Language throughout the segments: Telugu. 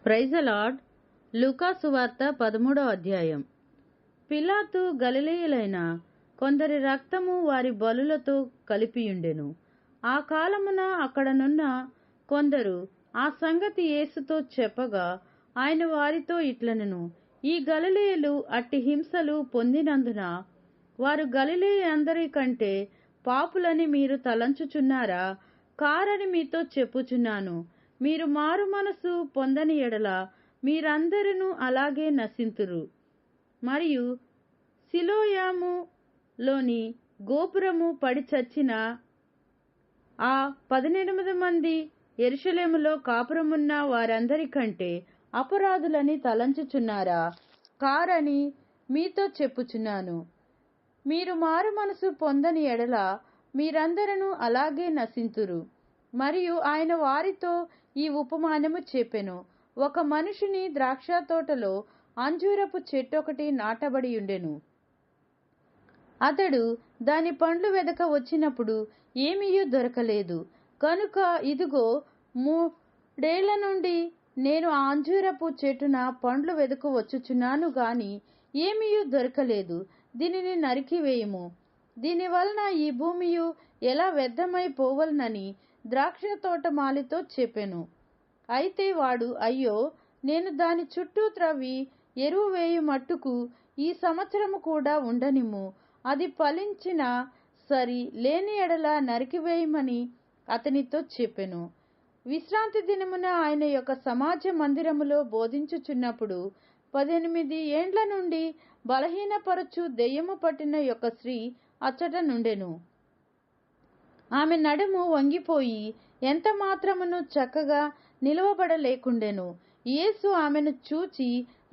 Praise the lord. లూకా సువార్త 13వ అధ్యాయం. పిలాతు గలిలయులైన కొందరి రక్తము వారి బలులతో కలిపియుండెను. ఆ కాలమున అక్కడనున్న కొందరు ఆ సంగతి యేసుతో చెప్పగా, ఆయన వారితో ఇట్లనెను, ఈ గలిలయులు అట్టి హింసలు పొందినందున వారు గలిలయులందరి కంటే పాపులని మీరు తలంచుచున్నారా? కారని మీతో చెప్పుచున్నాను. మీరు మారు మనసు పొందని ఎడల మీరందరూ అలాగే నశింతురు. మరియు సిలోయాములోని గోపురము పడి చచ్చిన ఆ 18 మంది యెరూషలేములో కాపురమున్న వారందరికంటే అపరాధులని తలంచుచున్నారా? కారని మీతో చెప్పుచున్నాను. మీరు మారు మనసు పొందని ఎడల మీరందరూ అలాగే నశింతురు. మరియు ఆయన వారితో ఈ ఉపమానము చెప్పెను. ఒక మనుషుని ద్రాక్ష తోటలో అంజూరపు చెట్టొకటి నాటబడి ఉండెను. అతడు దాని పండ్లు వెదక వచ్చినప్పుడు ఏమీయూ దొరకలేదు. కనుక ఇదిగో, 3 ఏళ్ల నుండి నేను ఆ అంజూరపు చెట్టున పండ్లు వెదకు వచ్చుచున్నాను గాని ఏమీయూ దొరకలేదు. దీనిని నరికివేయుము. దీని వలన ఈ భూమియు ఎలా వ్యర్థమై పోవలనని ద్రాక్ష తోటమాలితో చెప్పెను. అయితే వాడు, అయ్యో, నేను దాని చుట్టూ త్రవ్వి ఎరువు వేయు మట్టుకు ఈ సంవత్సరము కూడా ఉండనిమ్ము. అది ఫలించిన సరి, లేని ఎడల నరికివేయమని అతనితో చెప్పెను. విశ్రాంతి దినమున ఆయన యొక్క సమాజ మందిరములో బోధించుచున్నప్పుడు 18 ఏండ్ల నుండి బలహీనపరచు దెయ్యము పట్టిన యొక్క స్త్రీ అచ్చట నుండెను. ఆమె నడుము వంగిపోయి ఎంత మాత్రమును చక్కగా నిలవబడలేకుండెను. యేసు ఆమెను చూచి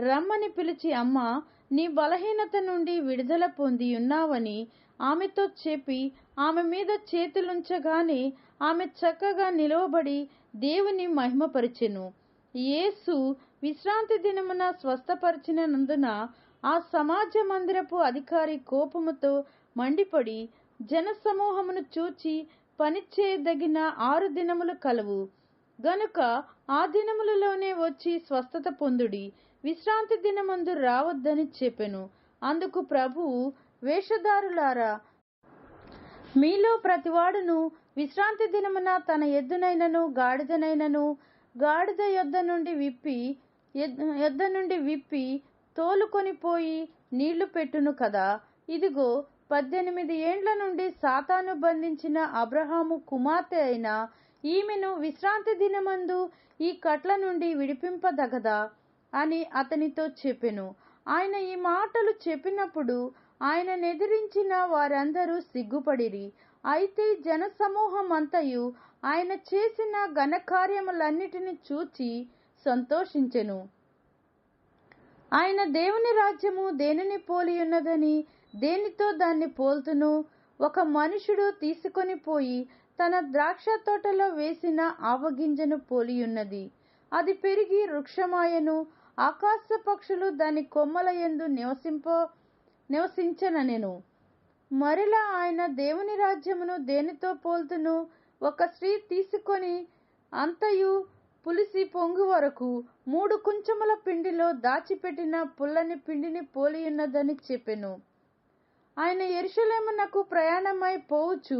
రమ్మని పిలిచి, అమ్మా, నీ బలహీనత నుండి విడుదల పొంది ఉన్నావని ఆమెతో చెప్పి ఆమె మీద చేతులుంచగానే ఆమె చక్కగా నిలవబడి దేవుని మహిమపరిచెను. యేసు విశ్రాంతి దినమున స్వస్థపరిచినందున ఆ సమాజ మందిరపు అధికారి కోపముతో మండిపడి, జనసమూహమును చూచి పనిచేయదగిన 6 దినములు కలవు గనుక ఆ దినములలోనే వచ్చి స్వస్థత పొందుడి, విశ్రాంతి దినమందు రావద్దని చెప్పెను. అందుకు ప్రభువు, వేషధారులారా, మీలో ప్రతివాడును విశ్రాంతి దినమున తన ఎద్దునైనను గాడిదనైనను గాడిద యొద్ద నుండి విప్పి తోలుకొని పోయి నీళ్లు పెట్టును కదా. ఇదిగో, 18 ఏండ్ల నుండి సాతాను బంధించిన అబ్రహాము కుమార్తె అయిన ఈమెను విశ్రాంతి దినమందు ఈ కట్ల నుండి విడిపింపదగదా అని అతనితో చెప్పెను. ఆయన ఈ మాటలు చెప్పినప్పుడు ఆయననెదిరించిన వారందరూ సిగ్గుపడిరి. అయితే జనసమూహమంతయు ఆయన చేసిన ఘనకార్యములన్నిటిని చూచి సంతోషించెను. ఆయన దేవుని రాజ్యము దేనిని పోలియున్నదని దేనితో దాన్ని పోల్తును? ఒక మనుషుడు తీసుకొని పోయి తన ద్రాక్ష తోటలో వేసిన ఆవగింజను పోలియున్నది. అది పెరిగి వృక్షమాయెను. ఆకాశ పక్షులు దాని కొమ్మల యందు నివసించనెను. మరలా ఆయన దేవుని రాజ్యమును దేనితో పోల్తును? ఒక స్త్రీ తీసుకొని అంతయు పులిసి పొంగు వరకు 3 కుంచముల పిండిలో దాచిపెట్టిన పుల్లని పిండిని పోలియున్నదని చెప్పెను. ఆయన యెరూషలేమునకు ప్రయాణమై పోవుచు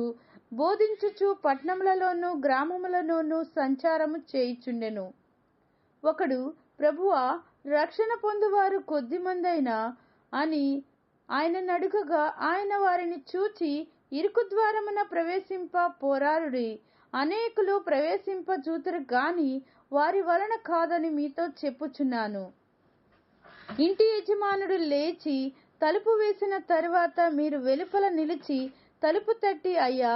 బోధించుచు పట్టణములలోను గ్రామములలోను సంచారము చేయుచుండెను. ఒకడు, ప్రభువా, రక్షణ పొందువారు కొద్దిమందైనా అని ఆయననడుగగా, ఆయన వారిని చూచి, ఇరుకు ద్వారమున ప్రవేశింప పోరాడుడి, అనేకులు ప్రవేశింపజూతురు గాని వారి వలన కాదని మీతో చెప్పుచున్నాను. ఇంటి యజమానుడు లేచి తలుపు వేసిన తరువాత మీరు వెలుపల నిలిచి తలుపు తట్టి, అయ్యా,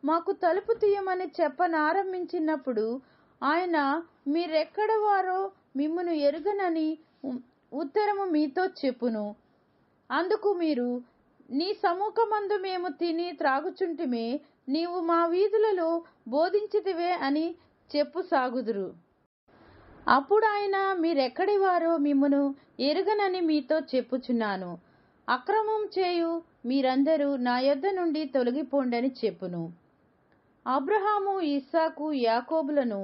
మాకు తలుపు తీయమని చెప్పనారంభించినప్పుడు ఆయన మీరెక్కడ వారో మిమ్మును ఎరుగనని ఉత్తరము మీతో చెప్పును. అందుకు మీరు, నీ సముఖమందు మేము తిని త్రాగుచుంటిమే, నీవు మా వీధులలో బోధించితివే అని చెప్పుసాగుదురు. అప్పుడు ఆయన, మీరెక్కడి వారో మిమ్మును ఎరుగనని మీతో చెప్పుచున్నాను. అక్రమం చేయు మీరందరూ నా యొద్ద నుండి తొలగిపోండని చెప్పును. అబ్రహాము, ఇస్సాకు, యాకోబులను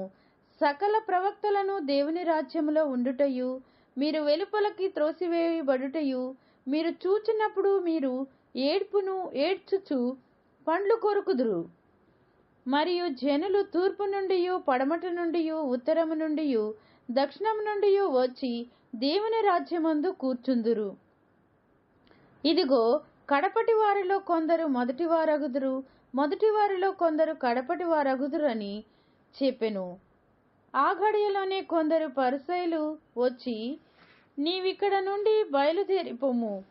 సకల ప్రవక్తలను దేవుని రాజ్యములో ఉండుటయు, మీరు వెలుపలకి త్రోసివేయబడుటయు మీరు చూచినప్పుడు మీరు ఏడ్పును ఏడ్చుచు పండ్లు కొరుకుదురు. మరియు జనులు తూర్పు నుండి, పడమట నుండి, ఉత్తరము నుండి, దక్షిణము నుండి వచ్చి దేవుని రాజ్యమందు కూర్చుందురు. ఇదిగో, కడపటి వారిలో కొందరు మొదటి వారగుదురు, మొదటి వారిలో కొందరు కడపటి వారగుదురు అని చెప్పెను. ఆ గడియలోనే కొందరు పరిసయ్యులు వచ్చి, నీవిక్కడ నుండి బయలుదేరిపొమ్ము,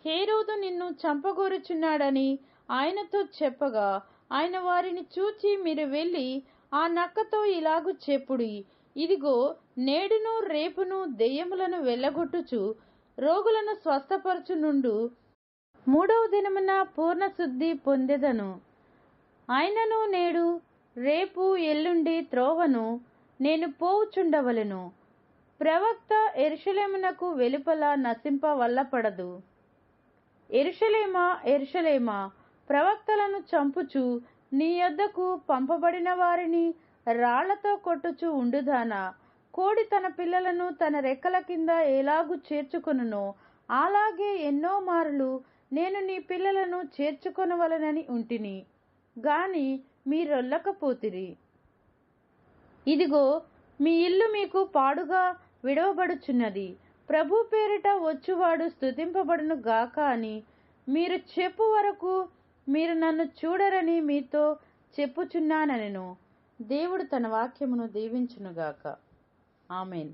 హేరోదు నిన్ను చంపగోరుచున్నాడని ఆయనతో చెప్పగా, ఆయన వారిని చూచి, మీరు వెళ్ళి ఆ నక్కతో ఇలాగు చెప్పుడి, ఇదిగో, నేడును రేపును దెయ్యములను వెళ్ళగొట్టుచు రోగులను స్వస్థపరచునుండు, మూడవ దినమున పూర్ణ శుద్ధి పొందెదను. ఆయనను నేడు రేపు ఎల్లుండి త్రోవను నేను పోవుచుండవలెను. ప్రవక్త యెరూషలేమునకు వెలుపల నశింప వల్లపడదు. యెరూషలేమా, యెరూషలేమా, ప్రవక్తలను చంపుచు నీ యొద్దకు పంపబడిన వారిని రాళ్లతో కొట్టుచు ఉండుదానా, కోడి తన పిల్లలను తన రెక్కల కింద ఎలాగు చేర్చుకొనునో అలాగే ఎన్నో మారులు నేను నీ పిల్లలను చేర్చుకొనవలెనని ఉంటిని, గాని మీరొల్లకపోతిరి. ఇదిగో, మీ ఇల్లు మీకు పాడుగా విడవబడుచున్నది. ప్రభు పేరిట వచ్చువాడు స్తుతింపబడును గాక అని మీరు చెప్పు వరకు మీరు నన్ను చూడరని మీతో చెప్పుచున్నానెను. దేవుడు తన వాక్యమును దీవించునుగాక. ఆమేన్.